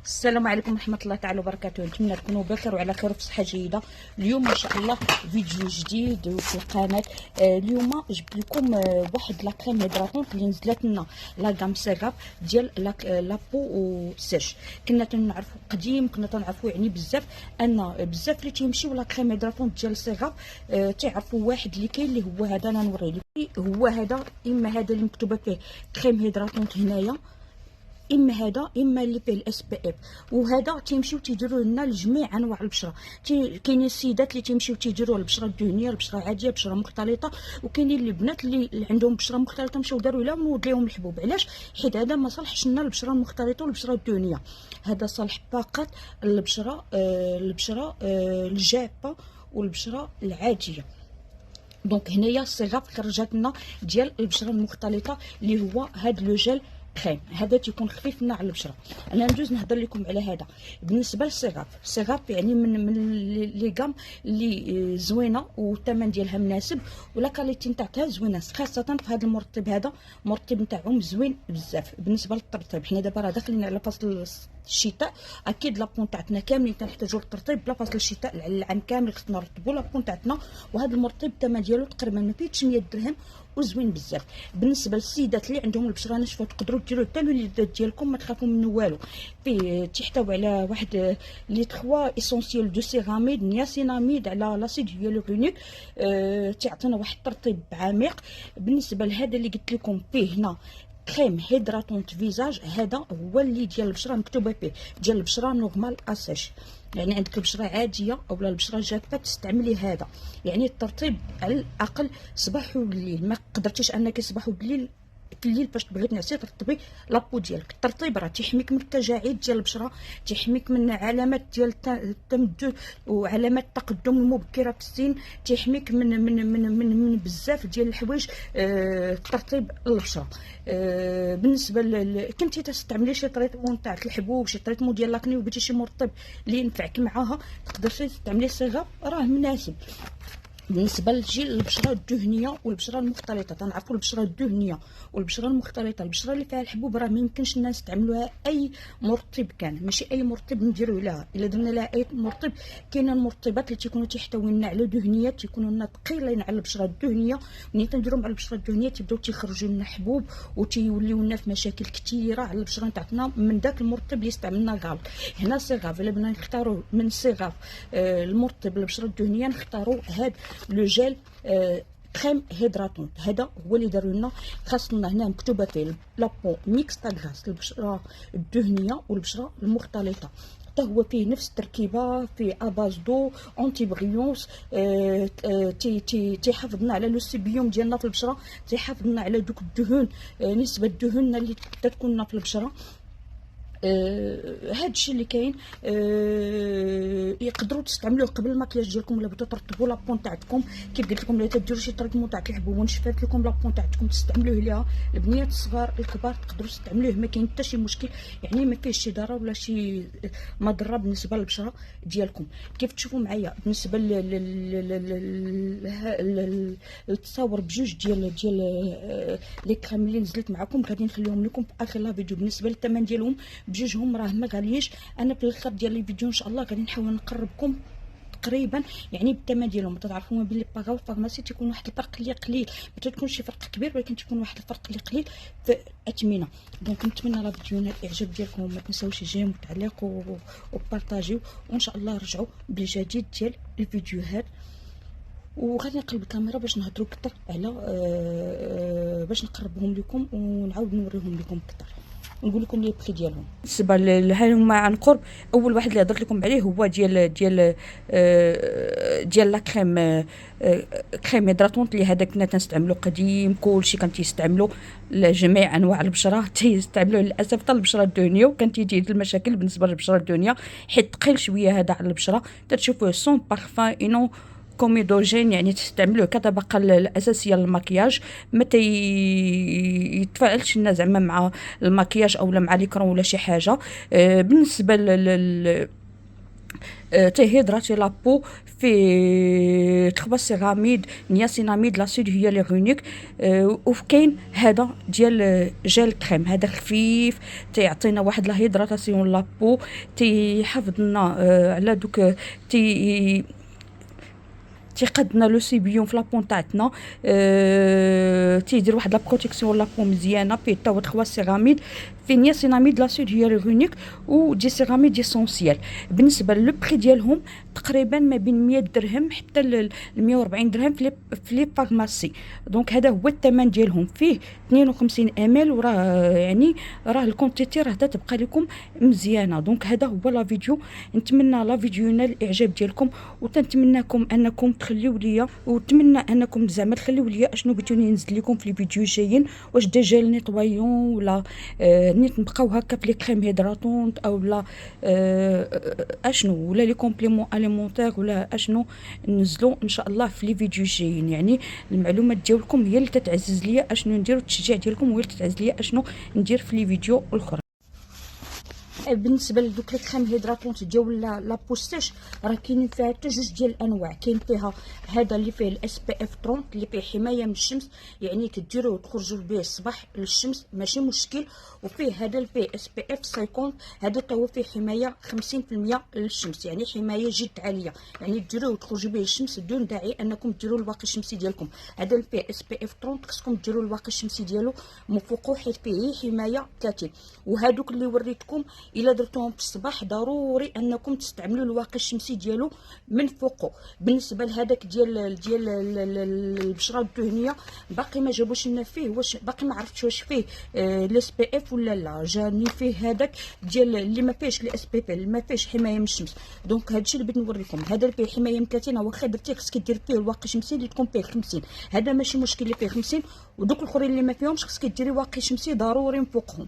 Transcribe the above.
السلام عليكم ورحمه الله تعالى وبركاته. نتمنى تكونوا بخير وعلى خير وفي صحه جيده. اليوم ان شاء الله فيديو جديد في القناه. اليوم جبت لكم واحد لا كريم هيدراتونت اللي نزلت لنا لا غام سيغاب ديال لابو سيرش. كنا تنعرفوا قديم، كنا تنعرفوا يعني بزاف ان بزاف اللي تيمشيو لا كريم هيدراتونت ديال سيغاب تعرفوا واحد اللي كاين اللي هو هذا. انا نوريه لكم، هو هذا. اما هذا اللي مكتوبه فيه كريم هيدراتونت هنايا، اما هذا اما اللي فيه الاس بي اف. وهذا تيمشيو تيديروا لنا لجميع انواع البشره. كاينين السيدات اللي تيمشيو تيديروا البشره الدهنيه، البشره العاديه، البشره مختلطه، وكاينين اللي بنات اللي عندهم بشره مختلطه مشاو داروا لها ونود لهم الحبوب. علاش؟ حيت هذا ما صالحش لنا البشره المختلطه والبشره الدهنيه. هذا صالح فقط البشره الجافه والبشره العاديه. دونك هنايا الصيغه خرجت لنا ديال البشره المختلطه اللي هو هذا لو جيل كريم. هذا تيكون خفيف لنا على البشره. انا ندوز نهضر لكم على هذا. بالنسبه للصيغاب يعني من لي غام اللي زوينه والثمن ديالها مناسب ولا كاليتي نتاعها زوينه، خاصه في هذا المرطب. هذا المرطب نتاعهم زوين بزاف. بالنسبه للترطيب، حنا دابا راه داخلين على فصل الشتاء، اكيد لابون تاعتنا كاملين تنحتاجوا للترطيب. بلا فصل الشتاء العام كامل خصنا نرطبوا لابون تاعتنا. وهذا المرطب الثمن ديالو تقريبا ما فيهش 100 درهم وزوين بزاف. بالنسبه للسيدات اللي عندهم البشره ناشفه تقدروا ديروا حتى الوليدات ديالكم، ما تخافوا منه والو. فيه تحتوي على واحد لي 3 اسونسيال دو سيراميد، نياسيناميد، على لاسيد هيالورونيك. تعطينا واحد الترطيب عميق. بالنسبه لهذا اللي قلت لكم فيه هنا كريم هيدراتونت فيزاج، هذا هو اللي ديال البشره مكتوبه فيه ديال البشره نورمال اسيش. يعني عندك البشره عاديه او البشره جافه تستعملي هذا. يعني الترطيب على الاقل صباح والليل. ما قدرتيش انك صباح والليل في الليل باش تبغي تنعسي ترطبي لابو ديالك. الترطيب راه تيحميك من التجاعيد ديال البشره، تيحميك من علامات ديال التمدد وعلامات التقدم المبكره في السن، تيحميك من بزاف ديال الحوايج. ترطيب البشره. بالنسبه كنتي تستعملي شي طريطمون تاع الحبوب، شي طريطمون ديال لاكني وبغيتي شي مرطب اللي ينفعك معاها، تقدري تستعملي صيغه راه مناسب. بالنسبه لجيل البشره الدهنيه والبشره المختلطه، تنعرفوا البشره الدهنيه والبشره المختلطه، البشره اللي فيها الحبوب راه ما يمكنش الناس يستعملوها اي مرطب كان، ماشي اي مرطب نديروه لها. الا درنا لها اي مرطب، كاينه المرطبات اللي تيكونوا تحتوينا على دهنيات تيكونوا لنا ثقيلين على البشره الدهنيه، ملي تنديروهم على البشره الدهنيه تيبداو تيخرجوا لنا حبوب وتيوليو لنا في مشاكل كثيره على البشره نتاعنا من داك المرطب اللي استعملنا غلط. هنا صيغاف، الا بغينا نختاروا من صيغاف المرطب للبشره الدهنيه نختاروا هاد لو جيل كريم هيدراتونت. هذا هو اللي داروا لنا. خاصنا هنا مكتوبه فيه لابو ميكس تاع غاس البشره الدهنيه والبشره المختلطه. حتى هو فيه نفس التركيبه، فيه اباز دو اونتي بريونس. تيحافظنا على لو سيبيوم ديالنا في البشره، تيحافظنا على دوك الدهون، نسبه الدهون اللي تكون لنا في البشره. هاد الشيء اللي كاين. يقدروا تستعملوه قبل الماكياج ديالكم ولا بغيتو ترطبوا لابون تاعتكم. كيف قلت لكم، لا تديروا شي طريقه تاع الحبوب ونشفات لكم لابون تاعتكم تستعملوه ليها. البنيات الصغار الكبار تقدروا تستعملوه، ما كاين حتى شي مشكل. يعني ما فيهش شي ضرر ولا شي مضره بالنسبه للبشره ديالكم. كيف تشوفوا معايا بالنسبه للتصاور بجوج ديال لي كريم اللي نزلت معكم، غادي نخليهم لكم في اخر لا فيديو. بالنسبه للثمن ديالهم بجوجهم راه ما غاليش. انا في الاخر ديال الفيديو ان شاء الله غادي نحاول نقربكم تقريبا يعني بالثمن ديالهم. تعرفوا ما بين لي باغا والفارماسي تيكون واحد الفرق اللي قليل، ما تكونش شي فرق كبير ولكن تيكون واحد الفرق اللي قليل في الاثمنه. دونك نتمنى لا فيديو نال الاعجاب ديالكم، ما تنساوش جيم وتعليق وبارطاجيو، وان شاء الله نرجعوا بالجديد ديال الفيديوهات. وغادي نقلب الكاميرا باش نهضروا اكثر على باش نقربهم لكم ونعاود نوريهم لكم اكثر، نقول لكم لي بري ديالهم. بالنسبه لهل هما عن قرب، اول واحد اللي هضرت لكم عليه هو ديال لا كريم هيدراتونت اللي هذا كنا تنستعملو قديم. كلشي كان تيستعملو لجميع انواع البشره، تيستعملوه للاسف حتى البشره الدهنيه، وكان تيجي المشاكل بالنسبه للبشره الدهنيه حيت ثقيل شويه هذا على البشره. تتشوفوه سون بارفان انو كوميدوجين، يعني تستعملوه كطبقه الاساسيه للمكياج. ما يتفاعلش لنا زعما مع المكياج او مع ليكرون ولا شي حاجه. بالنسبه تيهيدراتي لابو في 3 سيراميد نياسيناميد لاسيد هي لي غونيك. وكاين هذا ديال جيل كريم، هذا خفيف تيعطينا واحد لا هيدراتاسيون لابو، تيحافظ لنا على دوك تيقدنا لو سيبيون في لابون تاعتنا، تيدير واحد لا بروتيكسيون لابو مزيانه. فيه تا 3 سيراميد في نياسيناميد لاسيد هيالورونيك و دي سيراميد اسونسيال. بالنسبه لو بري ديالهم تقريبا ما بين 100 درهم حتى ل 140 درهم في لي فارماسي. دونك هذا هو الثمن ديالهم. فيه 52 امل، وراه يعني راه الكونتيتي راه تبقى لكم مزيانه. دونك هذا هو لا فيديو، نتمنى لا فيديو ينال الاعجاب ديالكم، وتنتمناكم انكم تخليو ليا، ونتمنى انكم زعما تخليو ليا اشنو بغيتوني نزل لكم في الفيديو الجايين، واش ديجا نيطوايون ولا نيت نبقاو هكا في لي كريم هيدراتونط او لا اشنو، ولا لي كومبليمون اليمونتير، ولا اشنو ننزلوا ان شاء الله في لي فيديو جايين. يعني المعلومات ديالكم هي اللي تتعزز ليا اشنو ندير، والتشجيع ديالكم هو اللي تتعزز ليا اشنو ندير في لي فيديو الاخرى. بالنسبه لدوك لي كريم هيدراتونط ديال لا بوستيش، راه كاينين فيها حتى جوج ديال الانواع. كاين فيها هذا اللي فيه الاس بي اف 30 اللي فيه حمايه من الشمس، يعني كديروه وتخرجوا به الصباح للشمس ماشي مشكل. وفيه هذا اللي فيه اس بي اف 50، هذا هو فيه حمايه 50% للشمس، يعني حمايه جد عاليه، يعني ديروه وتخرجوا به للشمس بدون داعي انكم ديروا الواقي الشمسي ديالكم. هذا اللي فيه اس بي اف 30 خصكم ديروا الواقي الشمسي ديالو من فوقو، حيت فيه حمايه 30. وهذوك اللي وريتكم الا درتوهم في الصباح ضروري انكم تستعملوا الواقي الشمسي ديالو من فوقه. بالنسبه لهذاك ديال البشره الدهنيه باقي ما جابوش لنا فيه، واش باقي ما عرفتش واش فيه الاس بي اف ولا لا. جاني فيه هذاك ديال اللي ما فيهش الاس بي اف، اللي ما فيهش حمايه من الشمس. دونك هادشي اللي بغيت نوريكم. هذا اللي فيه حمايه من 30 هو خير درتي، خصك دير فيه الواقي الشمسي اللي تكون فيه 50. هذا ماشي مشكل اللي فيه 50، ودوك الاخرين اللي ما فيهمش خصك ديري واقي شمسي ضروري من فوقهم.